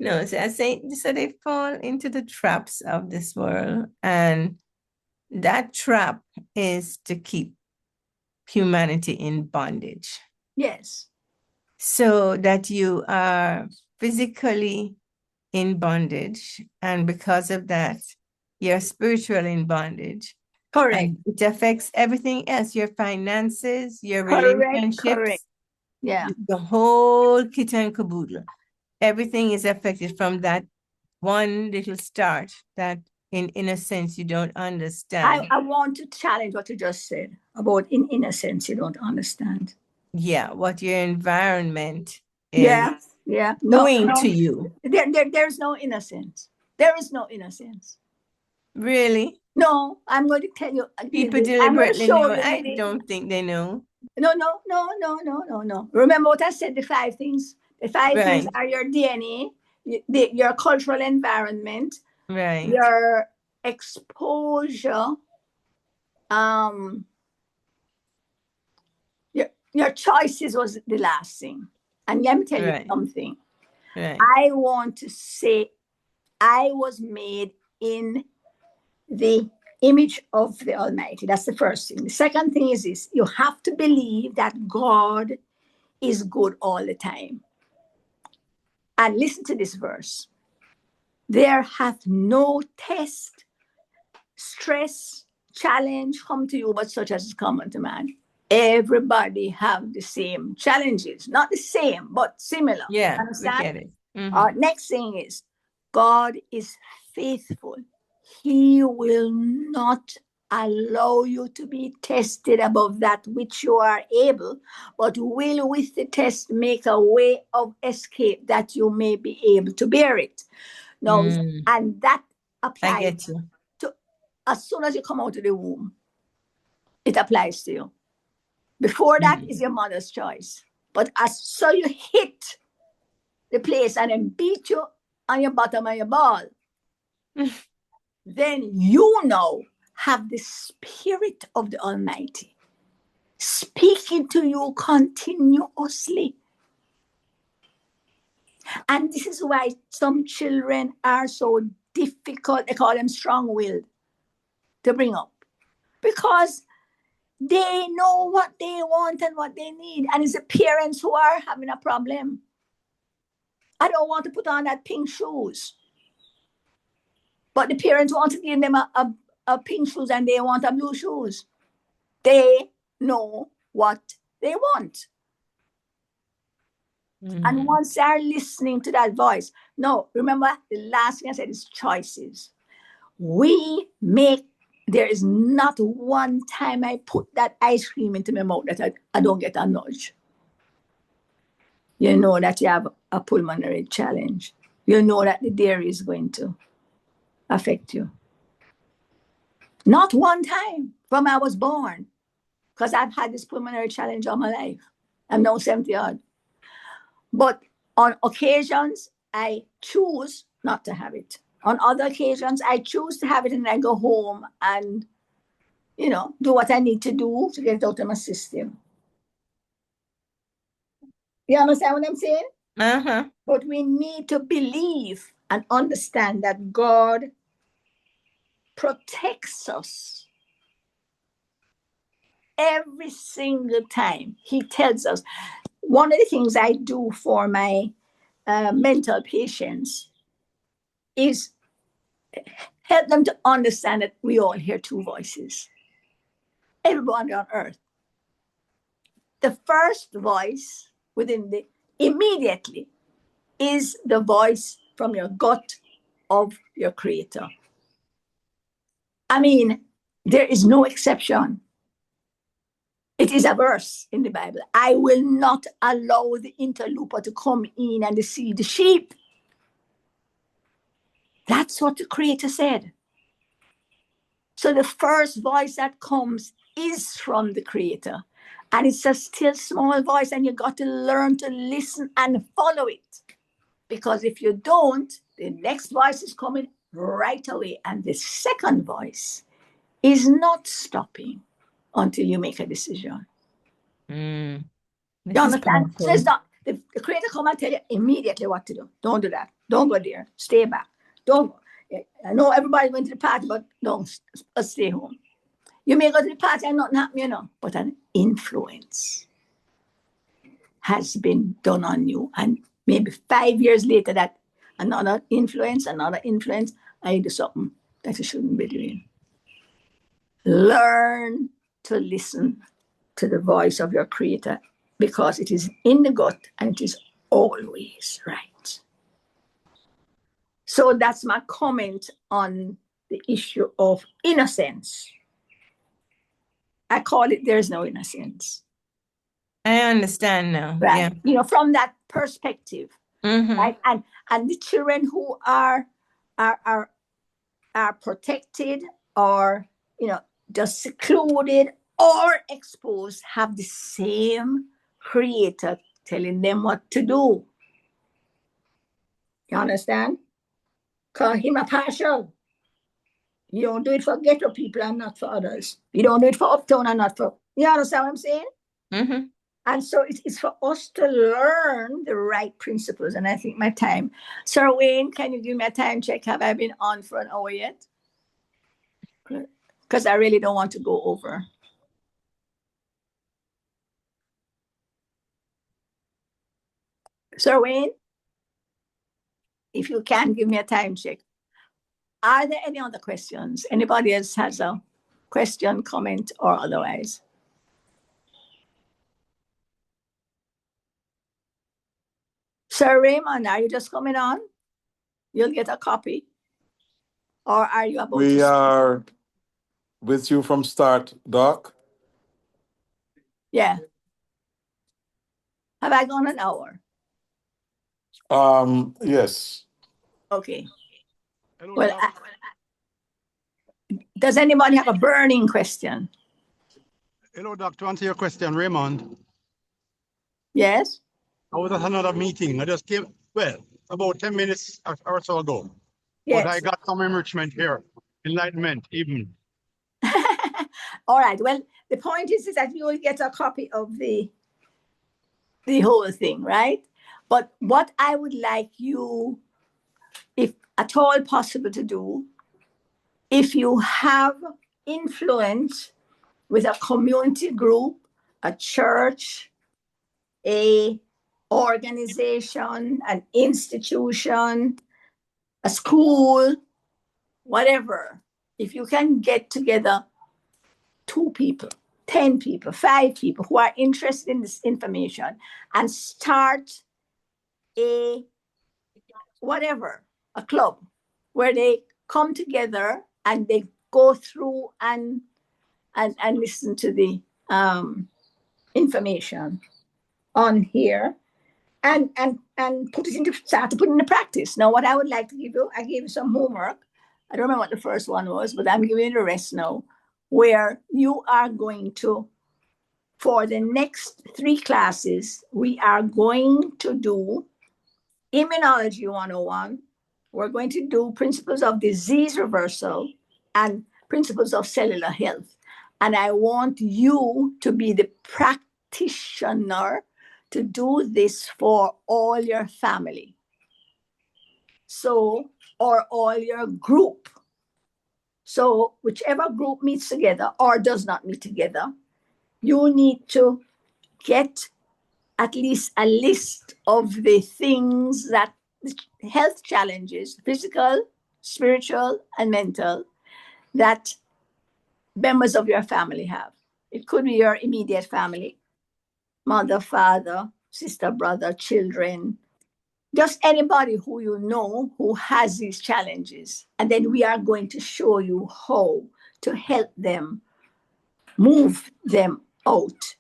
no. So I say, so they fall into the traps of this world, and that trap is to keep humanity in bondage. Yes. So that you are physically in bondage, and because of that, you're spiritually in bondage. Correct. And it affects everything else, your finances, your Correct. relationships, Yeah. the whole kit and caboodle. everything is affected from that one little start that in a sense you don't understand. I want to challenge what you just said about in innocence you don't understand. Yeah, what your environment Yeah, is yeah. doing to you. There's no innocence. There is no innocence. Really? No, I'm going to tell you. People I'm going to deliberately show know. you. I don't think they know. No. Remember what I said, the five things? The five things Right, are your DNA, your cultural environment, right, your exposure, um, your choices was the last thing. And let me tell you right, something. right. I want to say I was made in the image of the Almighty. That's the first thing. The second thing is this: you have to believe that God is good all the time. And listen to this verse. There hath no test, stress, challenge come to you, but such as is common to man. Everybody have the same challenges, not the same, but similar. Yeah, we Understand? get it. Mm-hmm. Next thing is God is faithful. He will not allow you to be tested above that which you are able, but will with the test make a way of escape that you may be able to bear it. Now, and that I applies get you. to as soon as you come out of the womb, it applies to you. Before that is your mother's choice. But as so you hit the place and then beat you on your bottom of your ball, then you now have the Spirit of the Almighty speaking to you continuously. And this is why some children are so difficult. They call them strong-willed to bring up, because they know what they want and what they need. And it's the parents who are having a problem. I don't want to put on that pink shoes, but the parents want to give them a pink shoes and they want a blue shoes. They know what they want. And once they're listening to that voice, no, remember the last thing I said is choices. There is not one time I put that ice cream into my mouth that I don't get a nudge. You know that you have a pulmonary challenge. You know that the dairy is going to affect you. Not one time from I was born, because I've had this pulmonary challenge all my life. I'm now 70 odd. But on occasions, I choose not to have it. On other occasions, I choose to have it and I go home and, do what I need to do to get it out of my system. You understand what I'm saying? Uh-huh. But we need to believe and understand that God protects us every single time. He tells us. One of the things I do for my mental patients is help them to understand that we all hear two voices. Everybody on earth. The first voice immediately is the voice from your gut of your creator. I mean, there is no exception. It is a verse in the Bible. I will not allow the interloper to come in and deceive the sheep. That's what the creator said. So the first voice that comes is from the creator. And it's a still small voice, and you got to learn to listen and follow it. Because if you don't, the next voice is coming right away. And the second voice is not stopping until you make a decision. This You understand? So powerful. it's not, the creator come and tell you immediately what to do. Don't do that. Don't go there. Stay back. Don't go. I know everybody went to the party, but don't stay home. You may go to the party and nothing happen, but an influence has been done on you. And maybe 5 years later, that another influence, and I do something that you shouldn't be doing. Learn to listen to the voice of your creator, because it is in the gut and it is always right. So that's my comment on the issue of innocence. I call it there's no innocence. I understand now. Right. Yeah. From that perspective. Mm-hmm. Right. And the children who are protected or, just secluded or exposed have the same creator telling them what to do. You understand? Call him a partial. You don't do it for ghetto people and not for others. You don't do it for uptown and not for, you understand what I'm saying? Mm-hmm. And so it's for us to learn the right principles. And I think my time. Sir Wayne, can you give me a time check? Have I been on for an hour yet? Because I really don't want to go over. Sir Wayne, if you can give me a time check. Are there any other questions? Anybody else has a question, comment, or otherwise? Sir Raymond, are you just coming on? You'll get a copy. Or are you about We are with you from start, Doc. Yeah. Have I gone an hour? Yes. Okay. Hello, Well, Doc. does anybody have a burning question? Hello, Doc. To answer your question, Raymond, Yes? I was at another meeting. I just came, about 10 minutes or so ago. But I Yes. got some enrichment here, enlightenment even. All right. Well, the point is that you will get a copy of the whole thing, right? But what I would like you, if at all possible to do, if you have influence with a community group, a church, a organization, an institution, a school, whatever, if you can get together 2 people, 10 people, 5 people who are interested in this information and start a club where they come together and they go through and listen to the information on here and start to put into practice. Now, what I would like to give you, I gave you some homework. I don't remember what the first one was, but I'm giving you the rest now, where you are going to, for the next 3 classes, we are going to do Immunology 101. We're going to do Principles of Disease Reversal and Principles of Cellular Health. And I want you to be the practitioner to do this for all your family. So, or all your group. So whichever group meets together or does not meet together, you need to get at least a list of the things that health challenges, physical, spiritual, and mental, that members of your family have. It could be your immediate family, mother, father, sister, brother, children, just anybody who you know who has these challenges. And then we are going to show you how to help them move them out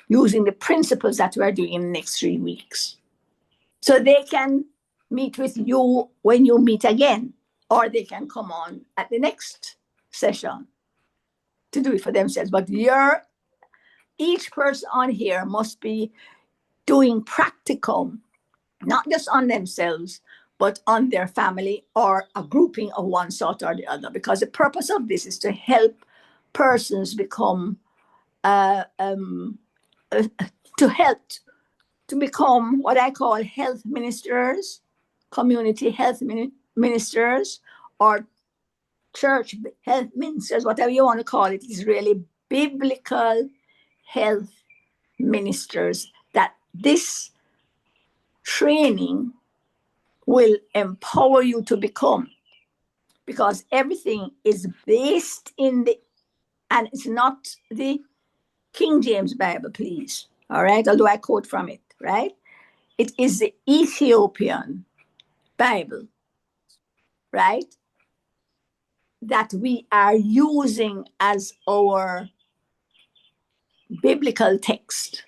using the principles that we're doing in the next 3 weeks. So they can meet with you when you meet again, or they can come on at the next session to do it for themselves. But each person on here must be doing practicum, not just on themselves, but on their family or a grouping of one sort or the other. Because the purpose of this is to help persons become, to become what I call health ministers, community health ministers, or church health ministers, whatever you want to call it, is really biblical health ministers that this training will empower you to become, because everything is based in and it's not the King James Bible, please, all right, although I quote from it, right? It is the Ethiopian Bible. right, that we are using as our biblical text,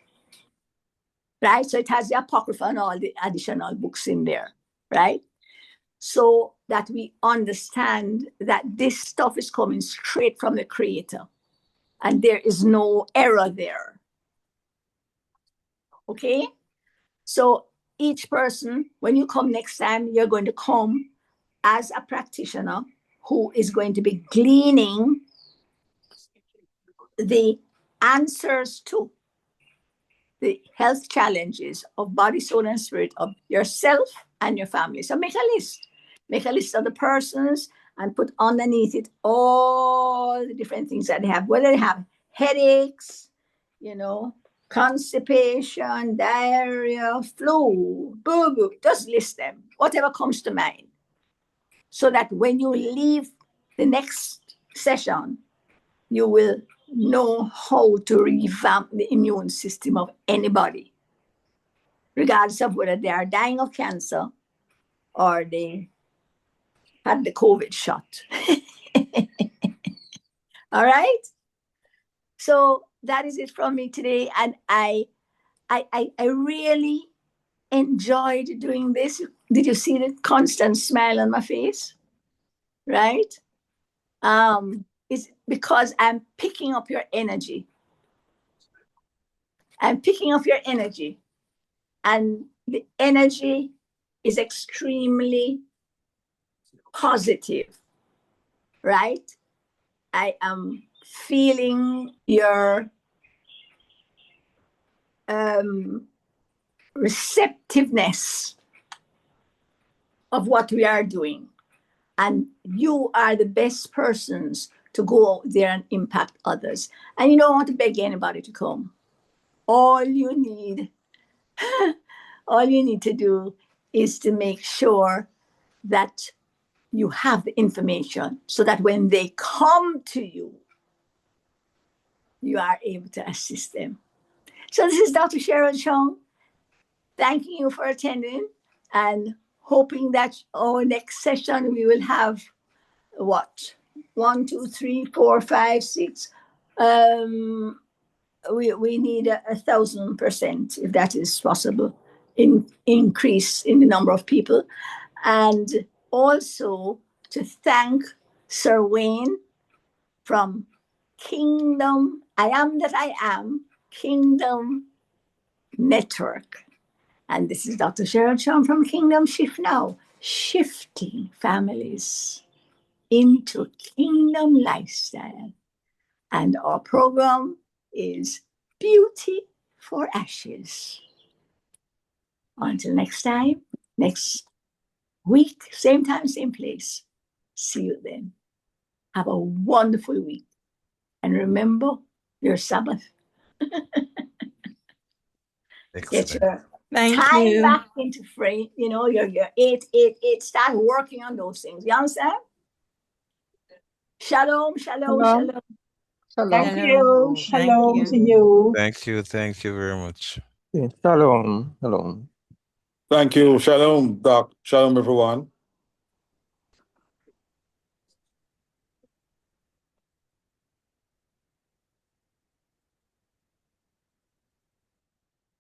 right? So it has the Apocrypha and all the additional books in there, right? So that we understand that this stuff is coming straight from the Creator and there is no error there. Okay? So each person, when you come next time, you're going to come as a practitioner who is going to be gleaning the answers to the health challenges of body, soul, and spirit of yourself and your family. So make a list. Make a list of the persons and put underneath it all the different things that they have, whether they have headaches, constipation, diarrhea, flu, boo-boo, just list them, whatever comes to mind. So that when you leave the next session, you will know how to revamp the immune system of anybody, regardless of whether they are dying of cancer or they had the COVID shot. All right? So that is it from me today. And I really enjoyed doing this. Did you see the constant smile on my face? Right? It's because I'm picking up your energy. I'm picking up your energy. And the energy is extremely positive, right? I am feeling your receptiveness of what we are doing. And you are the best persons to go out there and impact others. And you don't want to beg anybody to come. All you need to do is to make sure that you have the information so that when they come to you, you are able to assist them. So this is Dr. Sharon Chung, thanking you for attending and hoping that our next session we will have what? 1, 2, 3, 4, 5, 6. We need 1,000%, if that is possible, increase in the number of people. And also to thank Sir Wayne from Kingdom, I Am That I Am, Kingdom Network. And this is Dr. Sharon Chung from Kingdom Shift Now, shifting families into kingdom lifestyle. And our program is Beauty for Ashes. Until next time, next week, same time, same place. See you then. Have a wonderful week. And remember your Sabbath. Get your time back into frame. Your 8, start working on those things. You understand? Shalom, shalom, shalom. Thank you. Shalom to you. Thank you very much. Shalom. Thank you. Shalom, Doc. Shalom, everyone.